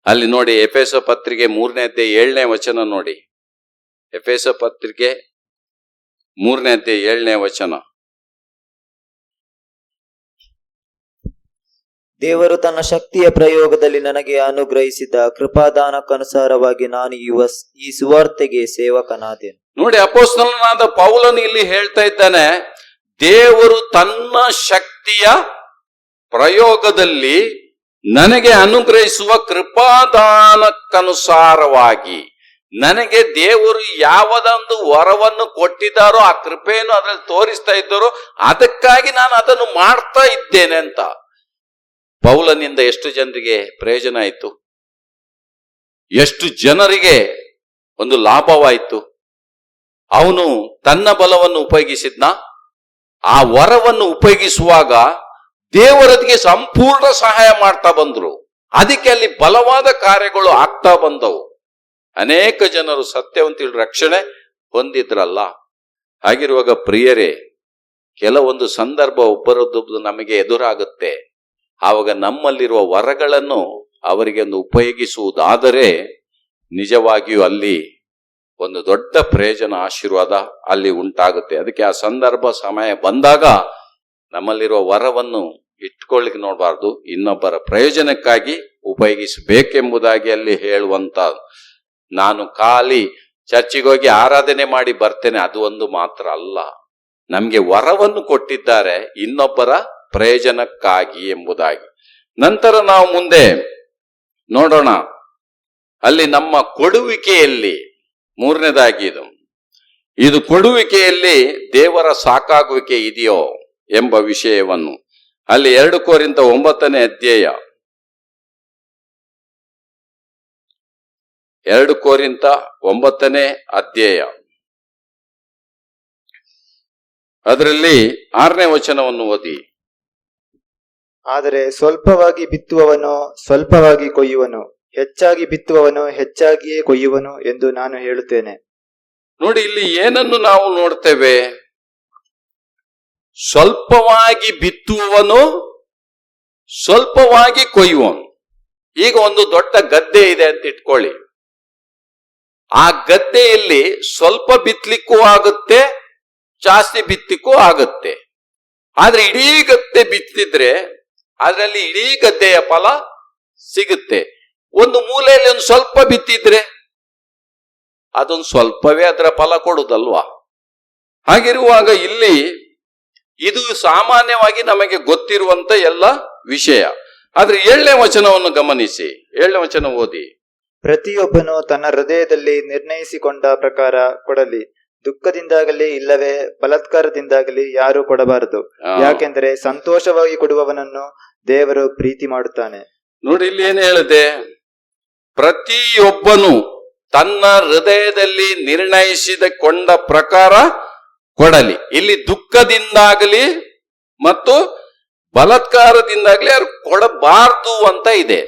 ಅಲ್ಲಿ ನೋಡಿ, ಎಫೆಸ ಪತ್ರಿಕೆ 3ನೇ ಅಧ್ಯಾಯ 7ನೇ ವಚನ ನೋಡಿ. ಎಫೆಸ ಪತ್ರಿಕೆ 3ನೇ ಅಧ್ಯಾಯ 7ನೇ ವಚನ. ದೇವರು ತನ್ನ ಶಕ್ತಿಯ ಪ್ರಯೋಗದಲ್ಲಿ ನನಗೆ ಅನುಗ್ರಹಿಸಿದ ಕೃಪಾದಾನಕ್ಕನುಸಾರವಾಗಿ ನಾನು ಈ ಸುವಾರ್ತೆಗೆ ಸೇವಕನಾದೆನು. ನೋಡಿ, ಅಪೊಸ್ತಲನಾದ ಪೌಲನು ಇಲ್ಲಿ ಹೇಳ್ತಾ ಇದ್ದಾನೆ, ದೇವರು ತನ್ನ ಶಕ್ತಿಯ ಪ್ರಯೋಗದಲ್ಲಿ ನನಗೆ ಅನುಗ್ರಹಿಸುವ ಕೃಪಾದಾನಕ್ಕನುಸಾರವಾಗಿ, ನನಗೆ ದೇವರು ಯಾವುದೊಂದು ವರವನ್ನು ಕೊಟ್ಟಿದ್ದಾರೋ ಆ ಕೃಪೆಯನ್ನು ಅದರಲ್ಲಿ ತೋರಿಸ್ತಾ ಇದ್ದಾರೋ ಅದಕ್ಕಾಗಿ ನಾನು ಅದನ್ನು ಮಾಡ್ತಾ ಇದ್ದೇನೆ ಅಂತ. ಪೌಲನಿಂದ ಎಷ್ಟು ಜನರಿಗೆ ಪ್ರಯೋಜನ ಆಯಿತು, ಎಷ್ಟು ಜನರಿಗೆ ಒಂದು ಲಾಭವಾಯಿತು. ಅವನು ತನ್ನ ಬಲವನ್ನು ಉಪಯೋಗಿಸಿದ್ನ, ಆ ವರವನ್ನು ಉಪಯೋಗಿಸುವಾಗ ದೇವರದಿಗೆ ಸಂಪೂರ್ಣ ಸಹಾಯ ಮಾಡ್ತಾ ಬಂದ್ರು. ಅದಕ್ಕೆ ಅಲ್ಲಿ ಬಲವಾದ ಕಾರ್ಯಗಳು ಆಗ್ತಾ ಬಂದವು. ಅನೇಕ ಜನರು ಸತ್ಯವಂತರು ರಕ್ಷಣೆ ಹೊಂದಿದ್ರಲ್ಲ. ಹಾಗಿರುವಾಗ ಪ್ರಿಯರೇ, ಕೆಲವೊಂದು ಸಂದರ್ಭ ಒಬ್ಬರದ್ದು ನಮಗೆ ಎದುರಾಗುತ್ತೆ. ಆವಾಗ ನಮ್ಮಲ್ಲಿರುವ ವರಗಳನ್ನು ಅವರಿಗೆ ಒಂದು ಉಪಯೋಗಿಸುವುದಾದರೆ ನಿಜವಾಗಿಯೂ ಅಲ್ಲಿ ಒಂದು ದೊಡ್ಡ ಪ್ರಯೋಜನ, ಆಶೀರ್ವಾದ ಅಲ್ಲಿ ಉಂಟಾಗುತ್ತೆ. ಅದಕ್ಕೆ ಆ ಸಂದರ್ಭ ಸಮಯ ಬಂದಾಗ ನಮ್ಮಲ್ಲಿರುವ ವರವನ್ನು ಇಟ್ಕೊಳ್ಳಿಕ್ಕೆ ನೋಡಬಾರ್ದು, ಇನ್ನೊಬ್ಬರ ಪ್ರಯೋಜನಕ್ಕಾಗಿ ಉಪಯೋಗಿಸಬೇಕೆಂಬುದಾಗಿ ಅಲ್ಲಿ ಹೇಳುವಂತ. ನಾನು ಖಾಲಿ ಚರ್ಚಿಗೆ ಹೋಗಿ ಆರಾಧನೆ ಮಾಡಿ ಬರ್ತೇನೆ, ಅದು ಒಂದು ಮಾತ್ರ ಅಲ್ಲ. ನಮ್ಗೆ ವರವನ್ನು ಕೊಟ್ಟಿದ್ದಾರೆ ಇನ್ನೊಬ್ಬರ ಪ್ರಯೋಜನಕ್ಕಾಗಿ ಎಂಬುದಾಗಿ. ನಂತರ ನಾವು ಮುಂದೆ ನೋಡೋಣ, ಅಲ್ಲಿ ನಮ್ಮ ಕೊಡುವಿಕೆಯಲ್ಲಿ 3ನೇದಾಗಿ ಇದು ಕೊಡುವಿಕೆಯಲ್ಲಿ ದೇವರ ಸಾಕಾಗುವಿಕೆ ಇದೆಯೋ ಎಂಬ ವಿಷಯವನ್ನು ಅಲ್ಲಿ 2 ಕೊರಿಂಥ 9ನೇ ಅಧ್ಯಾಯ 2 ಕೊರಿಂಥ 9ನೇ ಅಧ್ಯಾಯ ಅದರಲ್ಲಿ 6ನೇ ವಚನವನ್ನು ಓದಿ. ಆದರೆ ಸ್ವಲ್ಪವಾಗಿ ಬಿತ್ತುವವನು ಸ್ವಲ್ಪವಾಗಿ ಕೊಯ್ಯುವನು, ಹೆಚ್ಚಾಗಿ ಬಿತ್ತುವವನು ಹೆಚ್ಚಾಗಿಯೇ ಕೊಯ್ಯುವನು ಎಂದು ನಾನು ಹೇಳುತ್ತೇನೆ. ನೋಡಿ, ಇಲ್ಲಿ ಏನನ್ನು ನಾವು ನೋಡ್ತೇವೆ? ಸ್ವಲ್ಪವಾಗಿ ಬಿತ್ತುವವನು ಸ್ವಲ್ಪವಾಗಿ ಕೊಯ್ಯುವನು. ಈಗ ಒಂದು ದೊಡ್ಡ ಗದ್ದೆ ಇದೆ ಅಂತ ಇಟ್ಕೊಳ್ಳಿ. ಆ ಗದ್ದೆಯಲ್ಲಿ ಸ್ವಲ್ಪ ಬಿತ್ತಲಿಕ್ಕೂ ಆಗುತ್ತೆ, ಜಾಸ್ತಿ ಬಿತ್ತಲಿಕ್ಕೂ ಆಗುತ್ತೆ. ಆದ್ರೆ ಇಡೀ ಗದ್ದೆ ಬಿತ್ತಿದ್ರೆ ಅದರಲ್ಲಿ ಇಡೀ ಗದ್ದೆಯ ಫಲ ಸಿಗುತ್ತೆ. ಒಂದು ಮೂಲೆಯಲ್ಲಿ ಒಂದು ಸ್ವಲ್ಪ ಬಿತ್ತಿದ್ರೆ ಅದೊಂದು ಸ್ವಲ್ಪವೇ ಅದರ ಫಲ ಕೊಡುದಲ್ವಾ? ಹಾಗಿರುವಾಗ ಇಲ್ಲಿ ಇದು ಸಾಮಾನ್ಯವಾಗಿ ನಮಗೆ ಗೊತ್ತಿರುವಂತ ಎಲ್ಲ ವಿಷಯ. ಆದ್ರೆ 7ನೇ ವಚನವನ್ನು ಗಮನಿಸಿ, 7ನೇ ವಚನ ಓದಿ. ಪ್ರತಿಯೊಬ್ಬನು ತನ್ನ ಹೃದಯದಲ್ಲಿ ನಿರ್ಣಯಿಸಿಕೊಂಡ ಪ್ರಕಾರ ಕೊಡಲಿ, ದುಃಖದಿಂದಾಗಲಿ ಇಲ್ಲವೇ ಬಲಾತ್ಕಾರದಿಂದಾಗಲಿ ಯಾರು ಕೊಡಬಾರದು, ಯಾಕೆಂದರೆ ಸಂತೋಷವಾಗಿ ಕೊಡುವವನನ್ನು ದೇವರು ಪ್ರೀತಿ ಮಾಡುತ್ತಾನೆ. ನೋಡಿ, ಇಲ್ಲಿ ಏನು ಹೇಳಿದೆ? ಪ್ರತಿಯೊಬ್ಬನು ತನ್ನ ಹೃದಯದಲ್ಲಿ ನಿರ್ಣಯಿಸಿಕೊಂಡ ಪ್ರಕಾರ ಕೊಡಲಿ. ಇಲ್ಲಿ ದುಃಖದಿಂದಾಗಲಿ ಮತ್ತು ಬಲಾತ್ಕಾರದಿಂದಾಗಲಿ ಯಾರು ಕೊಡಬಾರ್ದು ಅಂತ ಇದೆ.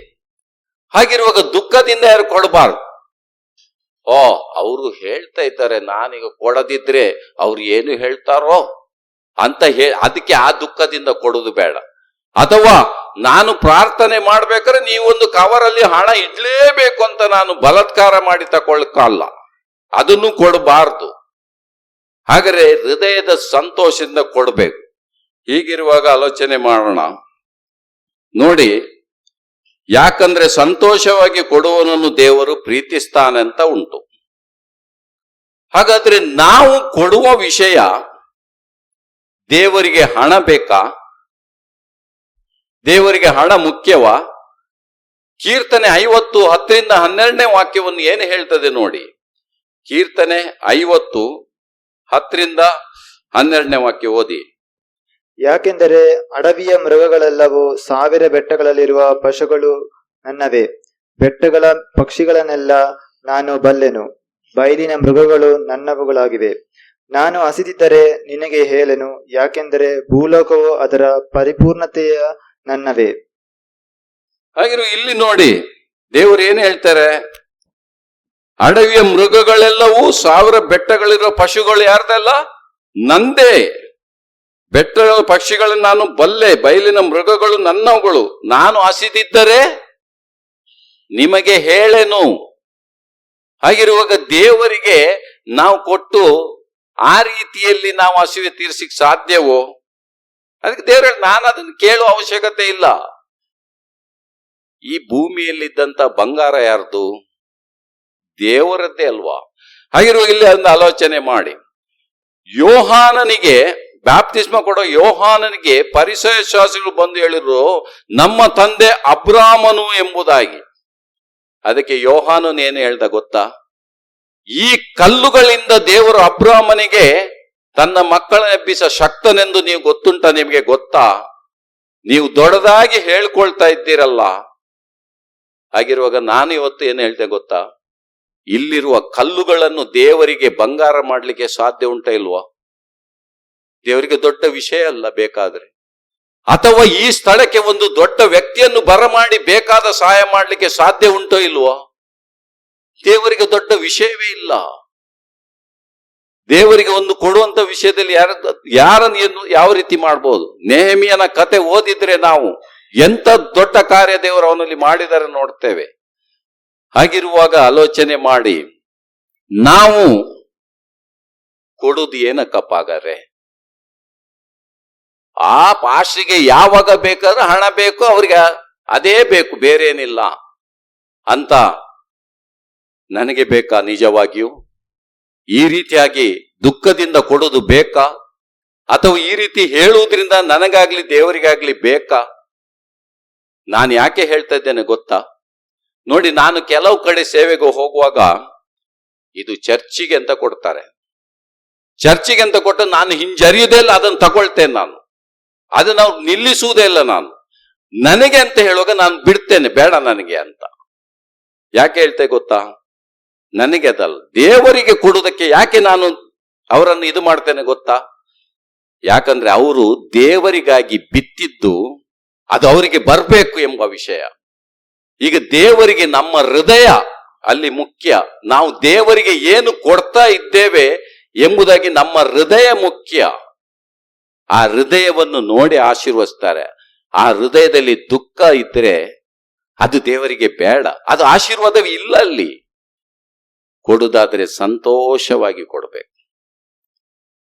ಹಾಗಿರುವಾಗ ದುಃಖದಿಂದ ಯಾರು ಕೊಡಬಾರ್ದು? ಅವರು ಹೇಳ್ತಾ ಇದ್ದಾರೆ, ನಾನೀಗ ಕೊಡದಿದ್ರೆ ಅವ್ರು ಏನು ಹೇಳ್ತಾರೋ ಅಂತ ಅದಕ್ಕೆ ಆ ದುಃಖದಿಂದ ಕೊಡುದು ಬೇಡ. ಅಥವಾ ನಾನು ಪ್ರಾರ್ಥನೆ ಮಾಡ್ಬೇಕಾದ್ರೆ ನೀವೊಂದು ಕವರಲ್ಲಿ ಹಣ ಇಡ್ಲೇಬೇಕು ಅಂತ ನಾನು ಬಲಾತ್ಕಾರ ಮಾಡಿ ತಗೊಳ್ಕಲ್ಲ, ಅದನ್ನು ಕೊಡಬಾರ್ದು. ಹಾಗಾದ್ರೆ ಹೃದಯದ ಸಂತೋಷದಿಂದ ಕೊಡಬೇಕು. ಹೀಗಿರುವಾಗ ಆಲೋಚನೆ ಮಾಡೋಣ ನೋಡಿ, ಯಾಕಂದ್ರೆ ಸಂತೋಷವಾಗಿ ಕೊಡುವವನನ್ನು ದೇವರು ಪ್ರೀತಿಸ್ತಾನೆ ಅಂತ ಉಂಟು. ಹಾಗಾದ್ರೆ ನಾವು ಕೊಡುವ ವಿಷಯ ದೇವರಿಗೆ ಹಣ ಬೇಕಾ? ದೇವರಿಗೆ ಹಣ ಮುಖ್ಯವಾ? ಕೀರ್ತನೆ 50 10ರಿಂದ 12ನೇ ವಾಕ್ಯವನ್ನು ಏನು ಹೇಳ್ತದೆ ನೋಡಿ. ಕೀರ್ತನೆ 50 10ರಿಂದ 12ನೇ ವಾಕ್ಯ ಓದಿ. ಯಾಕೆಂದರೆ ಅಡವಿಯ ಮೃಗಗಳೆಲ್ಲವೂ 1000 ಬೆಟ್ಟಗಳಲ್ಲಿರುವ ಪಶುಗಳು ನನ್ನವೇ, ಬೆಟ್ಟಗಳ ಪಕ್ಷಿಗಳನ್ನೆಲ್ಲ ನಾನು ಬಲ್ಲೆನು, ಬಯಲಿನ ಮೃಗಗಳು ನನ್ನವುಗಳಾಗಿವೆ. ನಾನು ಹಸಿದಿದ್ದರೆ ನಿನಗೆ ಹೇಳೆನು, ಯಾಕೆಂದರೆ ಭೂಲೋಕವು ಅದರ ಪರಿಪೂರ್ಣತೆಯ ನನ್ನವೇ. ಹಾಗಿರು ಇಲ್ಲಿ ನೋಡಿ, ದೇವರು ಏನು ಹೇಳ್ತಾರೆ? ಅಡವಿಯ ಮೃಗಗಳೆಲ್ಲವೂ 1000 ಬೆಟ್ಟಗಳಿರುವ ಪಶುಗಳು ಯಾರ್ದಲ್ಲ? ನಂದೇ. ಬೆಟ್ಟಗಳ ಪಕ್ಷಿಗಳನ್ನು ನಾನು ಬಲ್ಲೆ, ಬಯಲಿನ ಮೃಗಗಳು ನನ್ನವುಗಳು. ನಾನು ಹಸಿದಿದ್ದರೆ ನಿಮಗೆ ಹೇಳೆನು. ಹಾಗಿರುವಾಗ ದೇವರಿಗೆ ನಾವು ಕೊಟ್ಟು ಆ ರೀತಿಯಲ್ಲಿ ನಾವು ಹಸಿವೆ ತೀರಿಸಿಕ್ ಸಾಧ್ಯವೋ? ಅದಕ್ಕೆ ದೇವರ ನಾನು ಅದನ್ನು ಕೇಳುವ ಅವಶ್ಯಕತೆ ಇಲ್ಲ. ಈ ಭೂಮಿಯಲ್ಲಿದ್ದಂತ ಬಂಗಾರ ಯಾರ್ದು? ದೇವರದ್ದೇ ಅಲ್ವಾ? ಹಾಗಿರುವಾಗ ಇಲ್ಲಿ ಅದನ್ನ ಆಲೋಚನೆ ಮಾಡಿ. ಯೋಹಾನನಿಗೆ ಬ್ಯಾಪ್ತಿಸ್ಮ ಕೊಡೋ ಯೋಹಾನನಿಗೆ ಪರಿಸಯ ಶಾಸ್ತ್ರಿಗಳು ಬಂದು ಹೇಳಿದ್ರು, ನಮ್ಮ ತಂದೆ ಅಬ್ರಾಮನು ಎಂಬುದಾಗಿ. ಅದಕ್ಕೆ ಯೋಹಾನನ್ ಏನು ಹೇಳ್ದ ಗೊತ್ತಾ? ಈ ಕಲ್ಲುಗಳಿಂದ ದೇವರು ಅಬ್ರಾಮನಿಗೆ ತನ್ನ ಮಕ್ಕಳನ್ನ ಎಬ್ಬಿಸ ಶಕ್ತನೆಂದು ನೀವು ಗೊತ್ತುಂಟ? ನಿಮಗೆ ಗೊತ್ತಾ? ನೀವು ದೊಡ್ಡದಾಗಿ ಹೇಳ್ಕೊಳ್ತಾ ಇದ್ದೀರಲ್ಲ. ಹಾಗಿರುವಾಗ ನಾನು ಇವತ್ತು ಏನು ಹೇಳ್ತೆ ಗೊತ್ತಾ? ಇಲ್ಲಿರುವ ಕಲ್ಲುಗಳನ್ನು ದೇವರಿಗೆ ಬಂಗಾರ ಮಾಡ್ಲಿಕ್ಕೆ ಸಾಧ್ಯ ಉಂಟ ಇಲ್ವಾ? ದೇವರಿಗೆ ದೊಡ್ಡ ವಿಷಯ ಅಲ್ಲ ಬೇಕಾದ್ರೆ. ಅಥವಾ ಈ ಸ್ಥಳಕ್ಕೆ ಒಂದು ದೊಡ್ಡ ವ್ಯಕ್ತಿಯನ್ನು ಬರಮಾಡಿ ಬೇಕಾದ ಸಹಾಯ ಮಾಡ್ಲಿಕ್ಕೆ ಸಾಧ್ಯ ಉಂಟೋ ಇಲ್ವೋ? ದೇವರಿಗೆ ದೊಡ್ಡ ವಿಷಯವೇ ಇಲ್ಲ. ದೇವರಿಗೆ ಒಂದು ಕೊಡುವಂತ ವಿಷಯದಲ್ಲಿ ಯಾರನ್ನು ಯಾವ ರೀತಿ ಮಾಡ್ಬೋದು? ನೆಹೆಮೀಯನ ಕತೆ ಓದಿದ್ರೆ ನಾವು ಎಂತ ದೊಡ್ಡ ಕಾರ್ಯ ದೇವರು ಅವನಲ್ಲಿ ಮಾಡಿದರೆ ನೋಡ್ತೇವೆ. ಹಾಗಿರುವಾಗ ಆಲೋಚನೆ ಮಾಡಿ, ನಾವು ಕೊಡುದು ಏನಕ್ಕಪ್ಪಾಗಾರೆ? ಆ ಪಾಸ್ಟ್ರಿಗೆ ಯಾವಾಗ ಬೇಕಾದ್ರೆ ಹಣ ಬೇಕು, ಅವ್ರಿಗೆ ಅದೇ ಬೇಕು, ಬೇರೆ ಏನಿಲ್ಲ ಅಂತ ನನಗೆ ಬೇಕಾ? ನಿಜವಾಗಿಯೂ ಈ ರೀತಿಯಾಗಿ ದುಃಖದಿಂದ ಕೊಡುವುದು ಬೇಕಾ? ಅಥವಾ ಈ ರೀತಿ ಹೇಳುವುದರಿಂದ ನನಗಾಗ್ಲಿ ದೇವರಿಗಾಗ್ಲಿ ಬೇಕಾ? ನಾನು ಯಾಕೆ ಹೇಳ್ತಾ ಇದ್ದೇನೆ ಗೊತ್ತಾ? ನೋಡಿ, ನಾನು ಕೆಲವು ಕಡೆ ಸೇವೆಗೆ ಹೋಗುವಾಗ ಇದು ಚರ್ಚಿಗೆ ಅಂತ ಕೊಡ್ತಾರೆ. ಚರ್ಚಿಗೆ ಅಂತ ಕೊಟ್ಟು ನಾನು ಹಿಂಜರಿಯುವುದೇ ಇಲ್ಲ, ಅದನ್ನು ತಗೊಳ್ತೇನೆ. ನಾನು ಅದನ್ನ ಅವ್ರು ನಿಲ್ಲಿಸುವುದೇ ಇಲ್ಲ. ನಾನು ನನಗೆ ಅಂತ ಹೇಳುವಾಗ ನಾನು ಬಿಡ್ತೇನೆ, ಬೇಡ ನನಗೆ ಅಂತ. ಯಾಕೆ ಹೇಳ್ತೆ ಗೊತ್ತಾ? ನನಗೆ ಅದಲ್ಲ, ದೇವರಿಗೆ ಕೊಡುವುದಕ್ಕೆ ಯಾಕೆ ನಾನು ಅವರನ್ನು ಇದು ಮಾಡ್ತೇನೆ ಗೊತ್ತಾ? ಯಾಕಂದ್ರೆ ಅವರು ದೇವರಿಗಾಗಿ ಬಿತ್ತಿದ್ದು ಅದು ಅವರಿಗೆ ಬರಬೇಕು ಎಂಬ ವಿಷಯ. ಈಗ ದೇವರಿಗೆ ನಮ್ಮ ಹೃದಯ ಅಲ್ಲಿ ಮುಖ್ಯ. ನಾವು ದೇವರಿಗೆ ಏನು ಕೊಡ್ತಾ ಇದ್ದೇವೆ ಎಂಬುದಾಗಿ ನಮ್ಮ ಹೃದಯ ಮುಖ್ಯ. ಆ ಹೃದಯವನ್ನು ನೋಡಿ ಆಶೀರ್ವದಿಸ್ತಾರೆ. ಆ ಹೃದಯದಲ್ಲಿ ದುಃಖ ಇದ್ರೆ ಅದು ದೇವರಿಗೆ ಬೇಡ, ಅದು ಆಶೀರ್ವಾದವೇ ಇಲ್ಲ. ಅಲ್ಲಿ ಕೊಡುದಾದ್ರೆ ಸಂತೋಷವಾಗಿ ಕೊಡ್ಬೇಕು,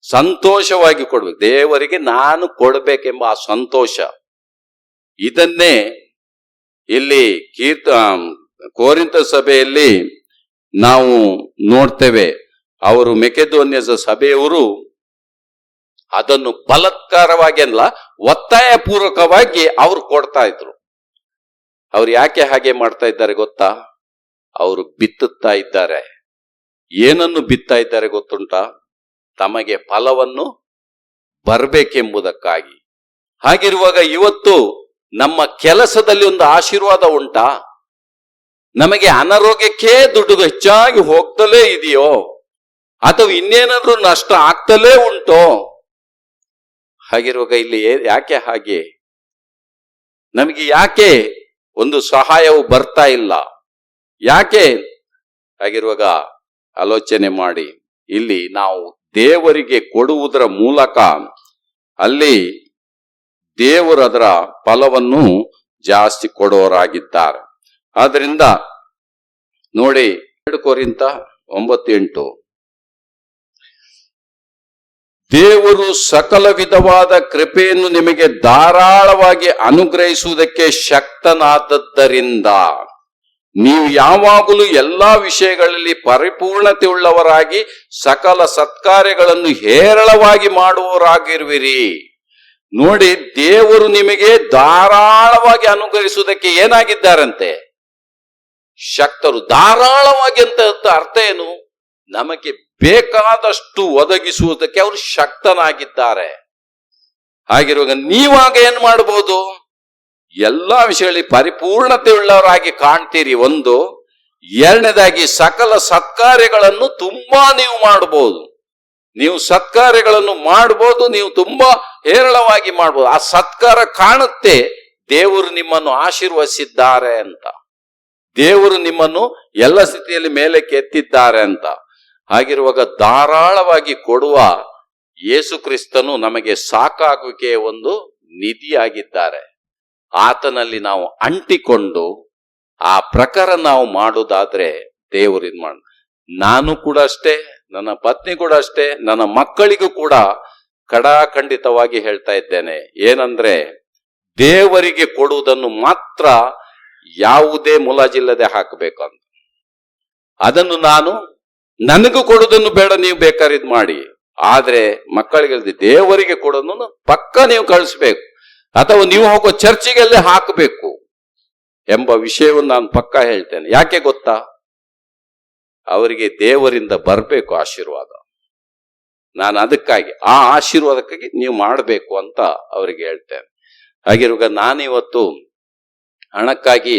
ಸಂತೋಷವಾಗಿ ಕೊಡ್ಬೇಕು. ದೇವರಿಗೆ ನಾನು ಕೊಡ್ಬೇಕೆಂಬ ಆ ಸಂತೋಷ. ಇದನ್ನೇ ಇಲ್ಲಿ ಕೋರಿಂಥ ಸಭೆಯಲ್ಲಿ ನಾವು ನೋಡ್ತೇವೆ. ಅವರು ಮೆಕೆದೋನ್ಯದ ಸಭೆಯವರು ಅದನ್ನು ಬಲಾತ್ಕಾರವಾಗಿ ಅಲ್ಲ, ಒತ್ತಾಯ ಪೂರ್ವಕವಾಗಿ ಅವರು ಕೊಡ್ತಾ ಇದ್ರು. ಅವ್ರು ಯಾಕೆ ಹಾಗೆ ಮಾಡ್ತಾ ಇದ್ದಾರೆ ಗೊತ್ತಾ? ಅವರು ಬಿತ್ತುತ್ತಾ ಇದ್ದಾರೆ. ಏನನ್ನು ಬಿತ್ತಾ ಇದ್ದಾರೆ ಗೊತ್ತುಂಟಾ? ತಮಗೆ ಫಲವನ್ನು ಬರಬೇಕೆಂಬುದಕ್ಕಾಗಿ. ಹಾಗಿರುವಾಗ ಇವತ್ತು ನಮ್ಮ ಕೆಲಸದಲ್ಲಿ ಒಂದು ಆಶೀರ್ವಾದ ಉಂಟಾ? ನಮಗೆ ಅನಾರೋಗ್ಯಕ್ಕೆ ದುಡ್ಡು ಹೆಚ್ಚಾಗಿ ಹೋಗ್ತಲೇ ಇದೆಯೋ? ಅಥವಾ ಇನ್ನೇನಾದ್ರೂ ನಷ್ಟ ಆಗ್ತಲೇ ಉಂಟೋ? ಹಾಗಿರುವಾಗ ಇಲ್ಲಿ ಯಾಕೆ ಹಾಗೆ? ನಮಗೆ ಯಾಕೆ ಒಂದು ಸಹಾಯವು ಬರ್ತಾ ಇಲ್ಲ? ಯಾಕೆ? ಹಾಗಿರುವಾಗ ಆಲೋಚನೆ ಮಾಡಿ. ಇಲ್ಲಿ ನಾವು ದೇವರಿಗೆ ಕೊಡುವುದರ ಮೂಲಕ ಅಲ್ಲಿ ದೇವರು ಅದರ ಫಲವನ್ನು ಜಾಸ್ತಿ ಕೊಡೋರಾಗಿದ್ದಾರೆ. ಆದ್ರಿಂದ ನೋಡಿ, 2 ಕೊರಿಂಥ 9:8, ದೇವರು ಸಕಲ ವಿಧವಾದ ಕೃಪೆಯನ್ನು ನಿಮಗೆ ಧಾರಾಳವಾಗಿ ಅನುಗ್ರಹಿಸುವುದಕ್ಕೆ ಶಕ್ತನಾದದ್ದರಿಂದ ನೀವು ಯಾವಾಗಲೂ ಎಲ್ಲಾ ವಿಷಯಗಳಲ್ಲಿ ಪರಿಪೂರ್ಣತೆ ಉಳ್ಳವರಾಗಿ ಸಕಲ ಸತ್ಕಾರ್ಯಗಳನ್ನು ಹೇರಳವಾಗಿ ಮಾಡುವವರಾಗಿರುವಿರಿ. ನೋಡಿ, ದೇವರು ನಿಮಗೆ ಧಾರಾಳವಾಗಿ ಅನುಗ್ರಹಿಸುವುದಕ್ಕೆ ಏನಾಗಿದ್ದಾರಂತೆ? ಶಕ್ತರು. ಧಾರಾಳವಾಗಿ ಅಂತ ಅರ್ಥ ಏನು? ನಮಗೆ ಬೇಕಾದಷ್ಟು ಒದಗಿಸುವುದಕ್ಕೆ ಅವರು ಶಕ್ತನಾಗಿದ್ದಾರೆ. ಹಾಗಿರುವಾಗ ನೀವಾಗ ಏನ್ ಮಾಡಬಹುದು? ಎಲ್ಲಾ ವಿಷಯಗಳಲ್ಲಿ ಪರಿಪೂರ್ಣತೆ ಉಳ್ಳವರಾಗಿ ಕಾಣ್ತೀರಿ. ಒಂದು. ಎರಡನೇದಾಗಿ ಸಕಲ ಸತ್ಕಾರ್ಯಗಳನ್ನು ತುಂಬಾ ನೀವು ಮಾಡಬಹುದು. ನೀವು ಸತ್ಕಾರ್ಯಗಳನ್ನು ಮಾಡಬಹುದು, ನೀವು ತುಂಬಾ ಹೇರಳವಾಗಿ ಮಾಡಬಹುದು. ಆ ಸತ್ಕಾರ ಕಾಣುತ್ತೆ ದೇವರು ನಿಮ್ಮನ್ನು ಆಶೀರ್ವದಿಸಿದ್ದಾರೆ ಅಂತ, ದೇವರು ನಿಮ್ಮನ್ನು ಎಲ್ಲ ಸ್ಥಿತಿಯಲ್ಲಿ ಮೇಲಕ್ಕೆ ಎತ್ತಿದ್ದಾರೆ ಅಂತ. ಹಾಗಿರುವಾಗ ಧಾರಾಳವಾಗಿ ಕೊಡುವ ಯೇಸು ಕ್ರಿಸ್ತನು ನಮಗೆ ಸಾಕಾಗುವಿಕೆಯ ಒಂದು ನಿಧಿಯಾಗಿದ್ದಾರೆ. ಆತನಲ್ಲಿ ನಾವು ಅಂಟಿಕೊಂಡು ಆ ಪ್ರಕಾರ ನಾವು ಮಾಡುವುದಾದ್ರೆ ದೇವರು ಇದ್ ಮಾಡ. ನಾನು ಕೂಡ ಅಷ್ಟೇ, ನನ್ನ ಪತ್ನಿ ಕೂಡ ಅಷ್ಟೇ, ನನ್ನ ಮಕ್ಕಳಿಗೂ ಕೂಡ ಖಂಡಿತವಾಗಿ ಹೇಳ್ತಾ ಇದ್ದೇನೆ. ಏನಂದ್ರೆ ದೇವರಿಗೆ ಕೊಡುವುದನ್ನು ಮಾತ್ರ ಯಾವುದೇ ಮುಲಾಜಿಲ್ಲದೆ ಹಾಕಬೇಕು ಅಂತ. ಅದನ್ನು ನಾನು ನನಗೂ ಕೊಡುವುದನ್ನು ಬೇಡ, ನೀವು ಬೇಕಾದ್ರೆ ಇದ್ ಮಾಡಿ. ಆದ್ರೆ ಮಕ್ಕಳಿಗೆ ದೇವರಿಗೆ ಕೊಡೋದನ್ನು ಪಕ್ಕ ನೀವು ಕಳಿಸ್ಬೇಕು, ಅಥವಾ ನೀವು ಹೋಗೋ ಚರ್ಚಿಗೆಲ್ಲೇ ಹಾಕಬೇಕು ಎಂಬ ವಿಷಯವನ್ನು ನಾನು ಪಕ್ಕ ಹೇಳ್ತೇನೆ. ಯಾಕೆ ಗೊತ್ತಾ? ಅವರಿಗೆ ದೇವರಿಂದ ಬರಬೇಕು ಆಶೀರ್ವಾದ. ನಾನು ಅದಕ್ಕಾಗಿ ಆ ಆಶೀರ್ವಾದಕ್ಕಾಗಿ ನೀವು ಮಾಡಬೇಕು ಅಂತ ಅವರಿಗೆ ಹೇಳ್ತೇನೆ. ಹಾಗಿರುವಾಗ ನಾನಿವತ್ತು ಹಣಕ್ಕಾಗಿ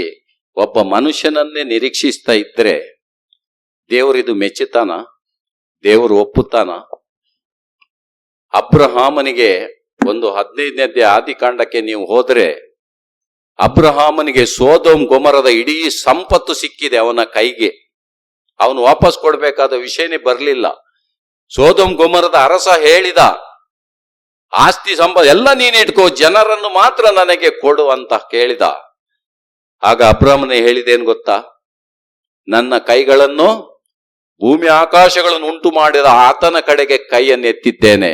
ಒಬ್ಬ ಮನುಷ್ಯನನ್ನೇ ನಿರೀಕ್ಷಿಸ್ತಾ ಇದ್ರೆ ದೇವರಿದು ಮೆಚ್ಚುತ್ತಾನ? ದೇವರು ಒಪ್ಪುತ್ತಾನ? ಅಬ್ರಹಾಮನಿಗೆ ಒಂದು 15ನೇ ಆದಿಕಾಂಡಕ್ಕೆ ನೀವು ಹೋದ್ರೆ, ಅಬ್ರಹಾಮನಿಗೆ ಸೋದೋಮ್ ಗೊಮರದ ಇಡೀ ಸಂಪತ್ತು ಸಿಕ್ಕಿದೆ ಅವನ ಕೈಗೆ. ಅವನು ವಾಪಸ್ ಕೊಡ್ಬೇಕಾದ ವಿಷಯನೇ ಬರಲಿಲ್ಲ. ಸೋದೋಮ್ ಗೊಮರದ ಅರಸ ಹೇಳಿದ, ಆಸ್ತಿ ಎಲ್ಲ ನೀನು ಇಟ್ಕೋ, ಜನರನ್ನು ಮಾತ್ರ ನನಗೆ ಕೊಡು ಅಂತ ಕೇಳಿದ. ಆಗ ಅಬ್ರಹಾಮನೇ ಹೇಳಿದೇನು ಗೊತ್ತಾ? ನನ್ನ ಕೈಗಳನ್ನು ಭೂಮಿ ಆಕಾಶಗಳನ್ನು ಉಂಟು ಮಾಡಿದ ಆತನ ಕಡೆಗೆ ಕೈಯನ್ನು ಎತ್ತಿದ್ದೇನೆ.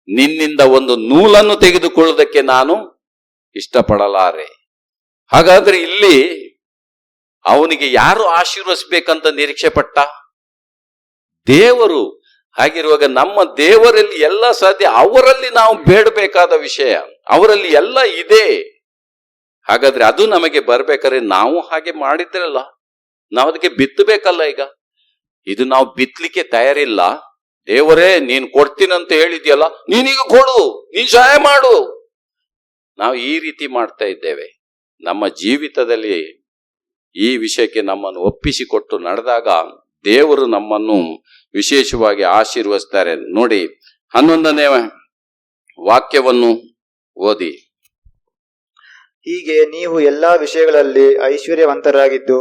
ನಿನ್ನಿಂದ ಒಂದು ನೂಲನ್ನು ತೆಗೆದುಕೊಳ್ಳುವುದಕ್ಕೆ ನಾನು ಇಷ್ಟಪಡಲಾರೆ. ಹಾಗಾದ್ರೆ ಇಲ್ಲಿ ಅವನಿಗೆ ಯಾರು ಆಶೀರ್ವದಿಸ್ಬೇಕಂತ ನಿರೀಕ್ಷೆ ಪಟ್ಟ? ದೇವರು. ಹಾಗಿರುವಾಗ ನಮ್ಮ ದೇವರಲ್ಲಿ ಎಲ್ಲ ಸಾಧ್ಯ, ಅವರಲ್ಲಿ ನಾವು ಬೇಡಬೇಕಾದ ವಿಷಯ, ಅವರಲ್ಲಿ ಎಲ್ಲ ಇದೆ. ಹಾಗಾದ್ರೆ ಅದು ನಮಗೆ ಬರ್ಬೇಕಾದ್ರೆ ನಾವು ಹಾಗೆ ಮಾಡಿದ್ರಲ್ಲ, ನಾವು ಅದಕ್ಕೆ ಬಿತ್ತಬೇಕಲ್ಲ. ಈಗ ಇದು ನಾವು ಬಿತ್ತಲಿಕ್ಕೆ ತಯಾರಿಲ್ಲ. ದೇವರೇ ನೀನು ಕೊಡ್ತೀನಂತ ಹೇಳಿದ್ಯಲ್ಲ, ನೀನೀಗ ಕೊಡು, ನೀನ್ ಸಹಾಯ ಮಾಡು. ನಾವು ಈ ರೀತಿ ಮಾಡ್ತಾ ಇದ್ದೇವೆ. ನಮ್ಮ ಜೀವಿತದಲ್ಲಿ ಈ ವಿಷಯಕ್ಕೆ ನಮ್ಮನ್ನು ಒಪ್ಪಿಸಿಕೊಟ್ಟು ನಡೆದಾಗ ದೇವರು ನಮ್ಮನ್ನು ವಿಶೇಷವಾಗಿ ಆಶೀರ್ವದಿಸ್ತಾರೆ. ನೋಡಿ, 11ನೇ ವಾಕ್ಯವನ್ನು ಓದಿ. ಹೀಗೆ ನೀವು ಎಲ್ಲಾ ವಿಷಯಗಳಲ್ಲಿ ಐಶ್ವರ್ಯವಂತರಾಗಿದ್ದು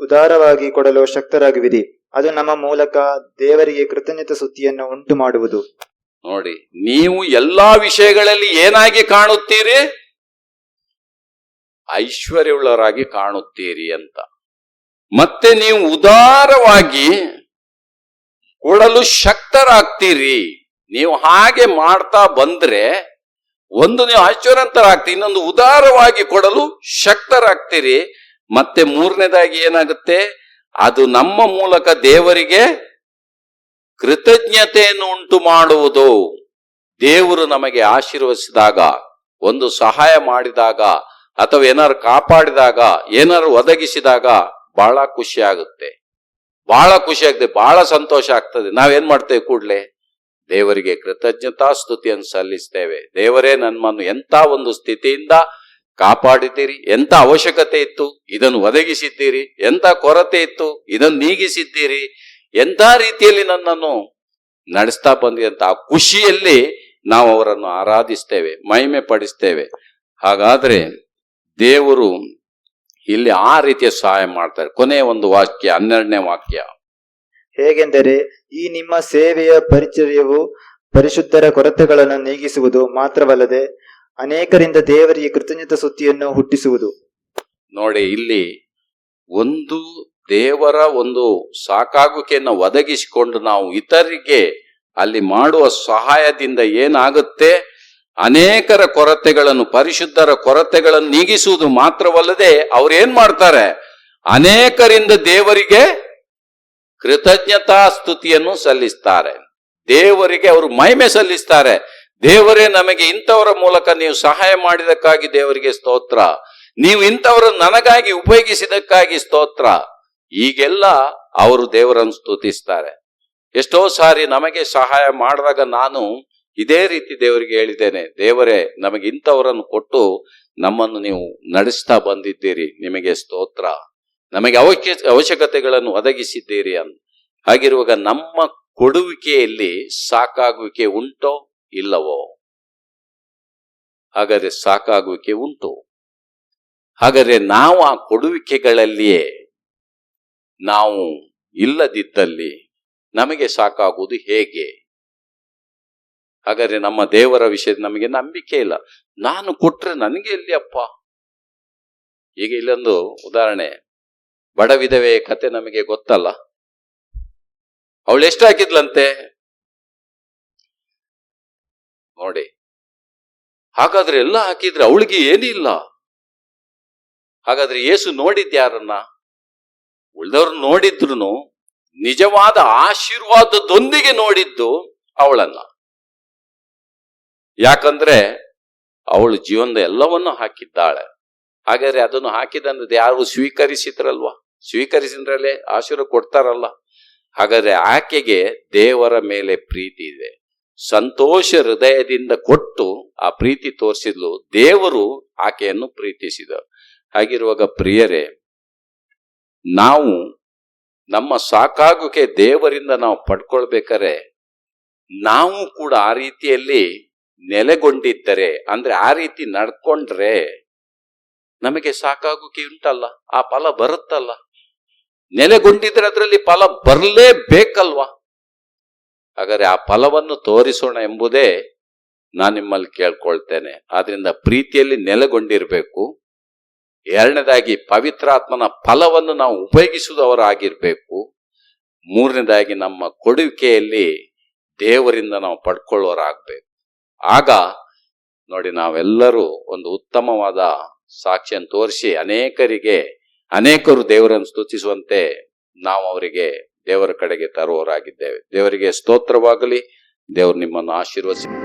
ಉದಾರವಾಗಿ ಕೊಡಲು ಶಕ್ತರಾಗುವಿರಿ. ಅದು ನಮ್ಮ ಮೂಲಕ ದೇವರಿಗೆ ಕೃತಜ್ಞತಾ ಸ್ತುತಿಯನ್ನು ಉಂಟು ಮಾಡುವುದು. ನೋಡಿ, ನೀವು ಎಲ್ಲಾ ವಿಷಯಗಳಲ್ಲಿ ಏನಾಗಿ ಕಾಣುತ್ತೀರಿ? ಐಶ್ವರ್ಯವುಳ್ಳವರಾಗಿ ಕಾಣುತ್ತೀರಿ ಅಂತ. ಮತ್ತೆ ನೀವು ಉದಾರವಾಗಿ ಕೊಡಲು ಶಕ್ತರಾಗ್ತೀರಿ. ನೀವು ಹಾಗೆ ಮಾಡ್ತಾ ಬಂದ್ರೆ ಒಂದು ನೀವು ಐಶ್ವರ್ಯವಂತರಾಗ್ತೀರಿ, ಇನ್ನೊಂದು ಉದಾರವಾಗಿ ಕೊಡಲು ಶಕ್ತರಾಗ್ತೀರಿ. ಮತ್ತೆ 3ನೇದಾಗಿ ಏನಾಗುತ್ತೆ? ಅದು ನಮ್ಮ ಮೂಲಕ ದೇವರಿಗೆ ಕೃತಜ್ಞತೆಯನ್ನು ಉಂಟು ಮಾಡುವುದು. ದೇವರು ನಮಗೆ ಆಶೀರ್ವದಿಸಿದಾಗ, ಒಂದು ಸಹಾಯ ಮಾಡಿದಾಗ, ಅಥವಾ ಏನಾರು ಕಾಪಾಡಿದಾಗ, ಏನಾರು ಒದಗಿಸಿದಾಗ ಬಹಳ ಖುಷಿ ಆಗುತ್ತೆ, ಬಹಳ ಸಂತೋಷ ಆಗ್ತದೆ. ನಾವೇನ್ ಮಾಡ್ತೇವೆ? ಕೂಡ್ಲೆ ದೇವರಿಗೆ ಕೃತಜ್ಞತಾ ಸ್ತುತಿಯನ್ನು ಸಲ್ಲಿಸ್ತೇವೆ. ದೇವರೇ ನಮ್ಮನ್ನು ಎಂತ ಒಂದು ಸ್ಥಿತಿಯಿಂದ ಕಾಪಾಡಿದ್ದೀರಿ, ಎಂತ ಅವಶ್ಯಕತೆ ಇತ್ತು ಇದನ್ನು ಒದಗಿಸಿದ್ದೀರಿ, ಎಂತ ಕೊರತೆ ಇತ್ತು ಇದನ್ನು ನೀಗಿಸಿದ್ದೀರಿ, ಎಂತ ರೀತಿಯಲ್ಲಿ ನನ್ನನ್ನು ನಡೆಸ್ತಾ ಬಂದಿ ಅಂತ ಆ ಖುಷಿಯಲ್ಲಿ ನಾವು ಅವರನ್ನು ಆರಾಧಿಸ್ತೇವೆ, ಮಹಿಮೆ ಪಡಿಸ್ತೇವೆ. ಹಾಗಾದ್ರೆ ದೇವರು ಇಲ್ಲಿ ಆ ರೀತಿಯ ಸಹಾಯ ಮಾಡ್ತಾರೆ. ಕೊನೆಯ ಒಂದು ವಾಕ್ಯ, 12ನೇ ವಾಕ್ಯ. ಹೇಗೆಂದರೆ ಈ ನಿಮ್ಮ ಸೇವೆಯ ಪರಿಚರ್ಯವು ಪರಿಶುದ್ಧರ ಕೊರತೆಗಳನ್ನು ನೀಗಿಸುವುದು ಮಾತ್ರವಲ್ಲದೆ ಅನೇಕರಿಂದ ದೇವರಿಗೆ ಕೃತಜ್ಞತಾ ಸ್ತುತಿಯನ್ನು ಹುಟ್ಟಿಸುವುದು. ನೋಡಿ, ಇಲ್ಲಿ ಒಂದು ದೇವರ ಒಂದು ಸಾಕಾಗುವಿಕೆಯನ್ನು ಒದಗಿಸಿಕೊಂಡು ನಾವು ಇತರಿಗೆ ಅಲ್ಲಿ ಮಾಡುವ ಸಹಾಯದಿಂದ ಏನಾಗುತ್ತೆ? ಅನೇಕರ ಕೊರತೆಗಳನ್ನು, ಪರಿಶುದ್ಧರ ಕೊರತೆಗಳನ್ನು ನೀಗಿಸುವುದು ಮಾತ್ರವಲ್ಲದೆ ಅವ್ರು ಏನ್ ಮಾಡ್ತಾರೆ? ಅನೇಕರಿಂದ ದೇವರಿಗೆ ಕೃತಜ್ಞತಾ ಸ್ತುತಿಯನ್ನು ಸಲ್ಲಿಸ್ತಾರೆ. ದೇವರಿಗೆ ಅವರು ಮಹಿಮೆ ಸಲ್ಲಿಸ್ತಾರೆ. ದೇವರೇ, ನಮಗೆ ಇಂಥವರ ಮೂಲಕ ನೀವು ಸಹಾಯ ಮಾಡಿದಕ್ಕಾಗಿ ದೇವರಿಗೆ ಸ್ತೋತ್ರ, ನೀವು ಇಂಥವರನ್ನು ನನಗಾಗಿ ಉಪಯೋಗಿಸಿದಕ್ಕಾಗಿ ಸ್ತೋತ್ರ. ಈಗೆಲ್ಲ ಅವರು ದೇವರನ್ನು ಸ್ತುತಿಸ್ತಾರೆ. ಎಷ್ಟೋ ಸಾರಿ ನಮಗೆ ಸಹಾಯ ಮಾಡಿದಾಗ ನಾನು ಇದೇ ರೀತಿ ದೇವರಿಗೆ ಹೇಳಿದ್ದೇನೆ, ದೇವರೇ, ನಮಗೆ ಇಂಥವರನ್ನು ಕೊಟ್ಟು ನಮ್ಮನ್ನು ನೀವು ನಡೆಸ್ತಾ ಬಂದಿದ್ದೀರಿ, ನಿಮಗೆ ಸ್ತೋತ್ರ, ನಮಗೆ ಅವಶ್ಯಕತೆಗಳನ್ನು ಒದಗಿಸಿದ್ದೀರಿ ಅಂತ. ಹಾಗಿರುವಾಗ ನಮ್ಮ ಕೊಡುವಿಕೆಯಲ್ಲಿ ಸಾಕಾಗುವಿಕೆ ಉಂಟೋ ಇಲ್ಲವೋ? ಹಾಗಾದ್ರೆ ಸಾಕಾಗುವಿಕೆ ಉಂಟು. ಹಾಗಾದ್ರೆ ನಾವು ಆ ಕೊಡುವಿಕೆಗಳಲ್ಲಿಯೇ ನಾವು ಇಲ್ಲದಿದ್ದಲ್ಲಿ ನಮಗೆ ಸಾಕಾಗುವುದು ಹೇಗೆ? ಹಾಗಾದ್ರೆ ನಮ್ಮ ದೇವರ ವಿಷಯದ ನಮಗೆ ನಂಬಿಕೆ ಇಲ್ಲ. ನಾನು ಕೊಟ್ರೆ ನನಗೆ ಎಲ್ಲಿ ಅಪ್ಪ? ಈಗ ಇಲ್ಲೊಂದು ಉದಾಹರಣೆ, ಬಡ ವಿಧವೆ ಕತೆ ನಮಗೆ ಗೊತ್ತಲ್ಲ. ಅವಳು ಎಷ್ಟು ಹಾಕಿದ್ಲಂತೆ ನೋಡಿ. ಹಾಗಾದ್ರೆ ಎಲ್ಲ ಹಾಕಿದ್ರೆ ಅವಳಿಗೆ ಏನಿಲ್ಲ. ಹಾಗಾದ್ರೆ ಯೇಸು ನೋಡಿದ್ಯಾರನ್ನ? ಉಳಿದವ್ರು ನೋಡಿದ್ರು ನಿಜವಾದ ಆಶೀರ್ವಾದದೊಂದಿಗೆ ನೋಡಿದ್ದು ಅವಳನ್ನ. ಯಾಕಂದ್ರೆ ಅವಳು ಜೀವನದ ಎಲ್ಲವನ್ನೂ ಹಾಕಿದ್ದಾಳೆ. ಹಾಗಾದ್ರೆ ಅದನ್ನು ಹಾಕಿದಂದ್ರೆ ಯಾರು ಸ್ವೀಕರಿಸಿದ್ರಲ್ವಾ? ಸ್ವೀಕರಿಸಿದ್ರಲ್ಲೇ ಆಶೀರ್ವಾದ ಕೊಡ್ತಾರಲ್ಲ. ಹಾಗಾದ್ರೆ ಆಕೆಗೆ ದೇವರ ಮೇಲೆ ಪ್ರೀತಿ ಇದೆ. ಸಂತೋಷ ಹೃದಯದಿಂದ ಕೊಟ್ಟು ಆ ಪ್ರೀತಿ ತೋರಿಸಿದ್ಲು. ದೇವರು ಆಕೆಯನ್ನು ಪ್ರೀತಿಸಿದರು. ಹಾಗಿರುವಾಗ ಪ್ರಿಯರೇ, ನಾವು ನಮ್ಮ ಸಾಕಾಗುಕೆ ದೇವರಿಂದ ನಾವು ಪಡ್ಕೊಳ್ಬೇಕಾರೆ ನಾವು ಕೂಡ ಆ ರೀತಿಯಲ್ಲಿ ನೆಲೆಗೊಂಡಿದ್ದರೆ, ಅಂದ್ರೆ ಆ ರೀತಿ ನಡ್ಕೊಂಡ್ರೆ ನಮಗೆ ಸಾಕಾಗುಕೆ ಉಂಟಲ್ಲ, ಆ ಫಲ ಬರುತ್ತಲ್ಲ. ನೆಲೆಗೊಂಡಿದ್ರೆ ಅದರಲ್ಲಿ ಫಲ ಬರಲೇಬೇಕಲ್ವಾ? ಹಾಗಾದ್ರೆ ಆ ಫಲವನ್ನು ತೋರಿಸೋಣ ಎಂಬುದೇ ನಾನು ನಿಮ್ಮಲ್ಲಿ ಕೇಳ್ಕೊಳ್ತೇನೆ. ಆದ್ರಿಂದ ಪ್ರೀತಿಯಲ್ಲಿ ನೆಲೆಗೊಂಡಿರ್ಬೇಕು. ಎರಡನೇದಾಗಿ ಪವಿತ್ರಾತ್ಮನ ಫಲವನ್ನು ನಾವು ಉಪಯೋಗಿಸುವುದವರಾಗಿರ್ಬೇಕು. ಮೂರನೇದಾಗಿ ನಮ್ಮ ಕೊಡುವಿಕೆಯಲ್ಲಿ ದೇವರಿಂದ ನಾವು ಪಡ್ಕೊಳ್ಳೋರಾಗಬೇಕು. ಆಗ ನೋಡಿ, ನಾವೆಲ್ಲರೂ ಒಂದು ಉತ್ತಮವಾದ ಸಾಕ್ಷ್ಯವನ್ನು ತೋರಿಸಿ ಅನೇಕರು ದೇವರನ್ನು ಸ್ತುತಿಸುವಂತೆ ನಾವು ಅವರಿಗೆ ದೇವರ ಕಡೆಗೆ ತರುವವರಾಗಿದ್ದೇವೆ. ದೇವರಿಗೆ ಸ್ತೋತ್ರವಾಗಲಿ. ದೇವರು ನಿಮ್ಮನ್ನು ಆಶೀರ್ವದಿಸಿ.